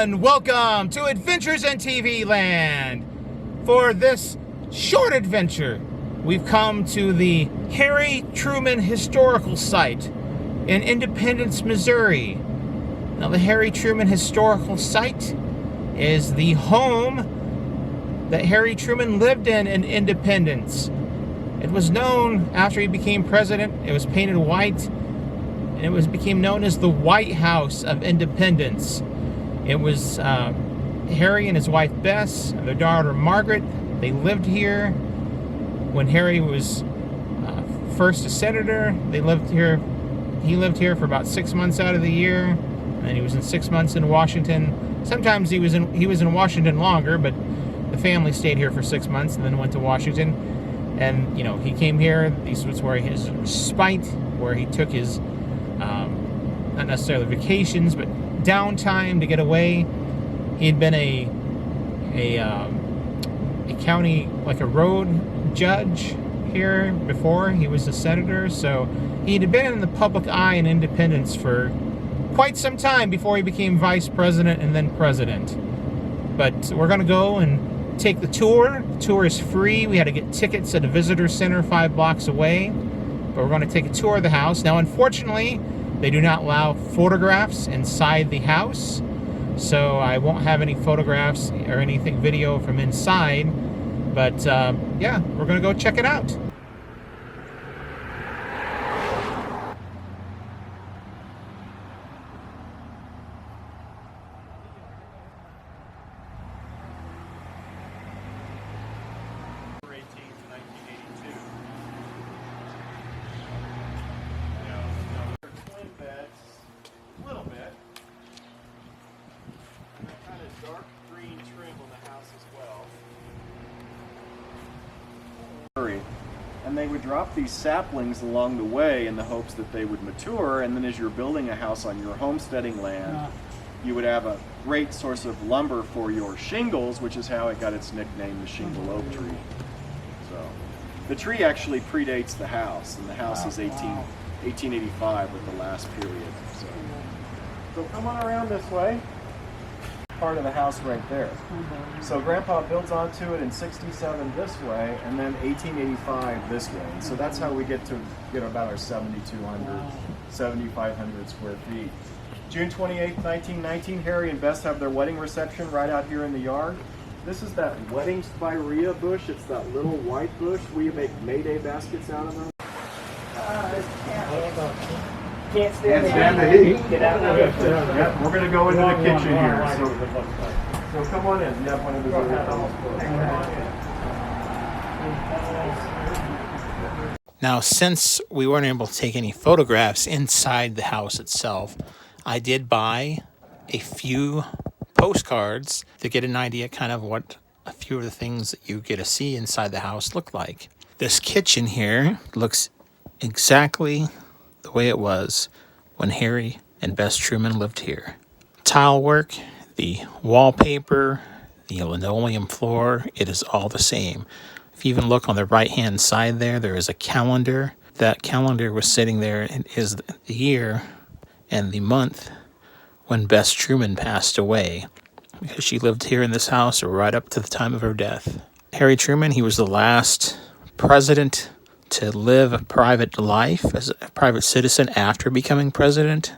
everyone, welcome to Adventures in TV Land. For this short adventure, we've come to the Harry Truman Historical Site in Independence, Missouri. Now, the Harry Truman Historical Site is the home that Harry Truman lived in Independence. It was known after he became president. It was painted white, and it became known as the White House of Independence. It was Harry and his wife Bess and their daughter Margaret. They lived here when Harry was first a senator. They lived here. He lived here for about 6 months out of the year, and then he was in 6 months in Washington. Sometimes he was in Washington longer, but the family stayed here for 6 months and then went to Washington. And he came here. This was where his respite, where he took his not necessarily vacations, but downtime to get away. He had been a county, like a road judge here before he was a senator, so he had been in the public eye in Independence for quite some time before he became vice president and then president. But we're going to go and take the tour. The tour is free. We had to get tickets at a visitor center 5 blocks away, but we're going to take a tour of the house. Now, unfortunately, they do not allow photographs inside the house, so I won't have any photographs or anything video from inside, but yeah, we're going to go check it out. Dark green trim on the house as well. And they would drop these saplings along the way in the hopes that they would mature, and then as you're building a house on your homesteading land, you would have a great source of lumber for your shingles, which is how it got its nickname, the shingle oak tree. So the tree actually predates the house, and the house is 1885 with the last period. So come on around this way. Part of the house right there. So Grandpa builds onto it in 67 this way, and then 1885 this way. And so that's how we get about our 7,200, 7,500 square feet. June 28th, 1919, Harry and Bess have their wedding reception right out here in the yard. This is that wedding spirea bush. It's that little white bush. We make Mayday baskets out of them. Can't stand the heat. Get out of here. Yep, we're going to go into the kitchen here. So come on in. You have one of those other. Now, since we weren't able to take any photographs inside the house itself, I did buy a few postcards to get an idea kind of what a few of the things that you get to see inside the house look like. This kitchen here looks exactly the way it was when Harry and Bess Truman lived here. Tile work, the wallpaper, the linoleum floor, it is all the same. If you even look on the right-hand side there is a calendar. That calendar was sitting there. It is the year and the month when Bess Truman passed away, because she lived here in this house right up to the time of her death. Harry Truman, he was the last president to live a private life as a private citizen after becoming president,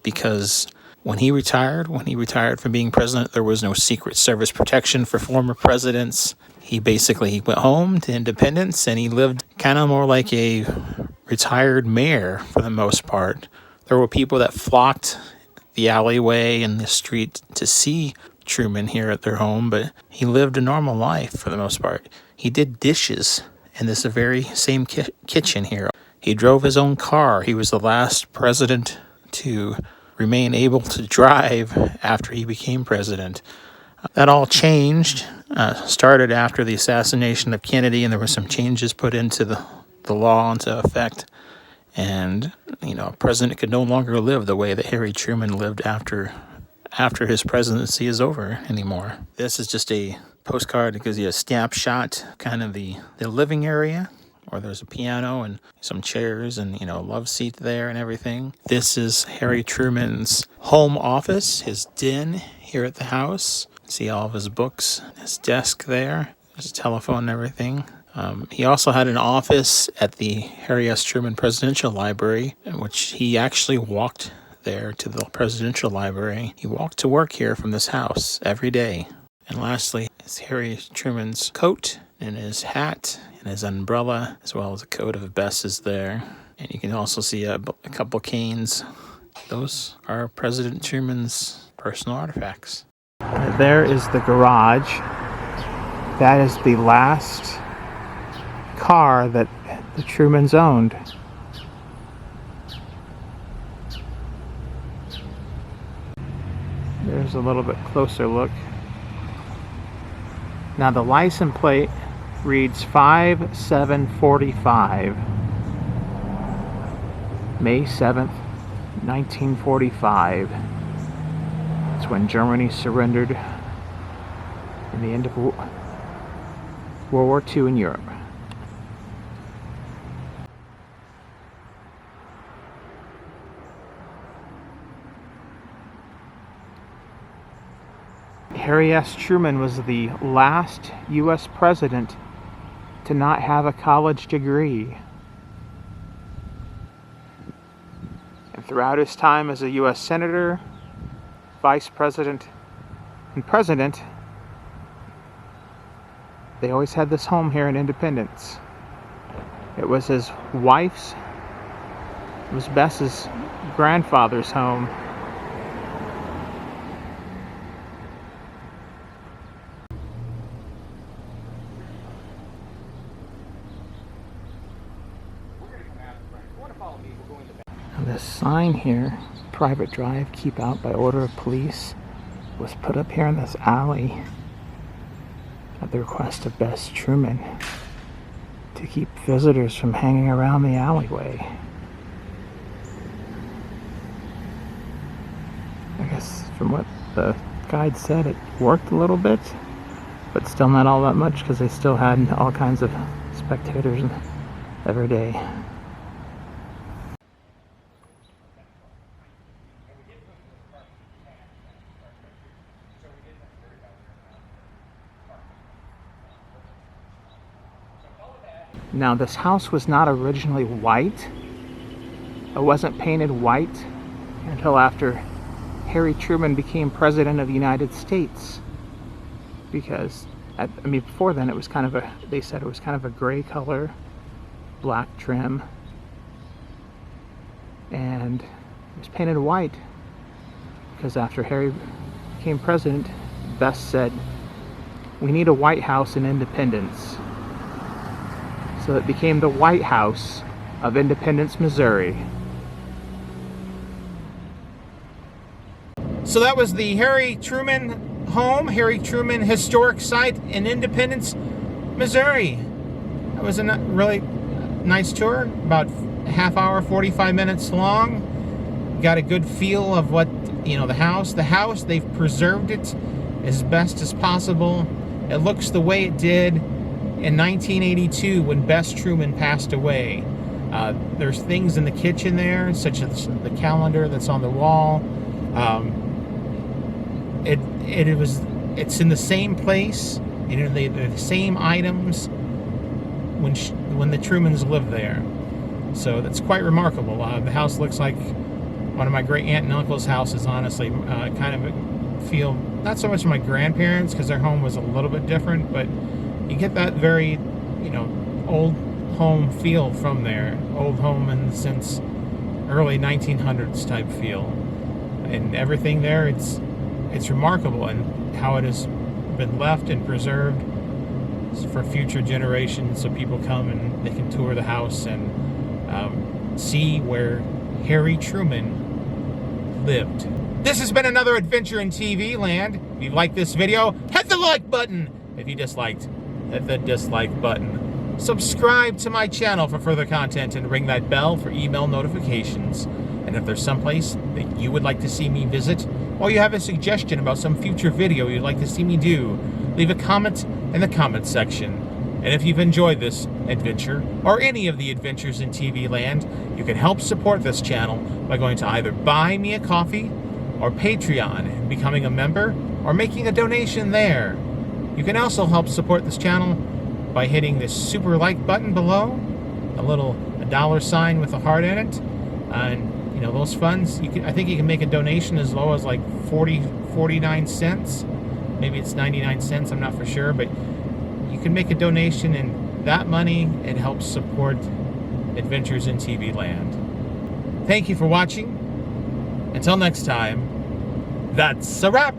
because when he retired from being president, there was no Secret Service protection for former presidents. He went home to Independence, and he lived kind of more like a retired mayor for the most part. There were people that flocked the alleyway and the street to see Truman here at their home, but he lived a normal life for the most part. He did dishes in this very same kitchen here. He drove his own car. He was the last president to remain able to drive after he became president. That all changed, started after the assassination of Kennedy, and there were some changes put into the law into effect. And, a president could no longer live the way that Harry Truman lived after his presidency is over anymore. This is just a postcard because you have a snapshot, kind of the living area where there's a piano and some chairs and, a love seat there and everything. This is Harry Truman's home office, his den here at the house. See all of his books, his desk there, his telephone and everything. He also had an office at the Harry S. Truman Presidential Library, in which he actually walked there to the Presidential Library. He walked to work here from this house every day. And lastly, is Harry Truman's coat and his hat and his umbrella, as well as a coat of Bess's there. And you can also see a couple canes. Those are President Truman's personal artifacts. There is the garage. That is the last car that the Trumans owned. There's a little bit closer look. Now the license plate reads 5745, May 7th, 1945. It's when Germany surrendered in the end of World War II in Europe. Harry S. Truman was the last U.S. president to not have a college degree. And throughout his time as a U.S. Senator, Vice President, and President, they always had this home here in Independence. It was his wife's, it was Bess's grandfather's home. This sign here, private drive, keep out by order of police, was put up here in this alley at the request of Bess Truman to keep visitors from hanging around the alleyway. I guess from what the guide said, it worked a little bit, but still not all that much because they still had all kinds of spectators every day. Now this house was not originally white. It wasn't painted white until after Harry Truman became President of the United States. Because, before then it was kind of they said it was kind of a gray color, black trim. And it was painted white because after Harry became president, Bess said, "We need a White House in Independence." So it became the White House of Independence, Missouri. So that was the Harry Truman home, Harry Truman Historic Site in Independence, Missouri. That was a really nice tour, about a half hour, 45 minutes long. Got a good feel of what, the house. The house, they've preserved it as best as possible. It looks the way it did in 1982 when Bess Truman passed away. There's things in the kitchen there, such as the calendar that's on the wall. It's in the same place, the same items when the Trumans lived there. So that's quite remarkable. The house looks like one of my great aunt and uncle's houses, honestly. Kind of feel, not so much my grandparents, because their home was a little bit different, but you get that very, old home feel from there. Old home in the sense, early 1900s type feel. And everything there, it's remarkable, and how it has been left and preserved for future generations, so people come and they can tour the house and see where Harry Truman lived. This has been another adventure in TV land. If you liked this video, hit the like button. If you disliked, hit the dislike button. Subscribe to my channel for further content and ring that bell for email notifications. And if there's someplace that you would like to see me visit, or you have a suggestion about some future video you'd like to see me do, leave a comment in the comment section. And if you've enjoyed this adventure, or any of the adventures in TV land, you can help support this channel by going to either Buy Me a Coffee or Patreon and becoming a member, or making a donation there. You can also help support this channel by hitting this super like button below, a dollar sign with a heart in it, and you know, those funds, I think you can make a donation as low as like 49 cents. Maybe it's 99 cents, I'm not for sure, but you can make a donation, and that money, it helps support Adventures in TV Land. Thank you for watching. Until next time, that's a wrap.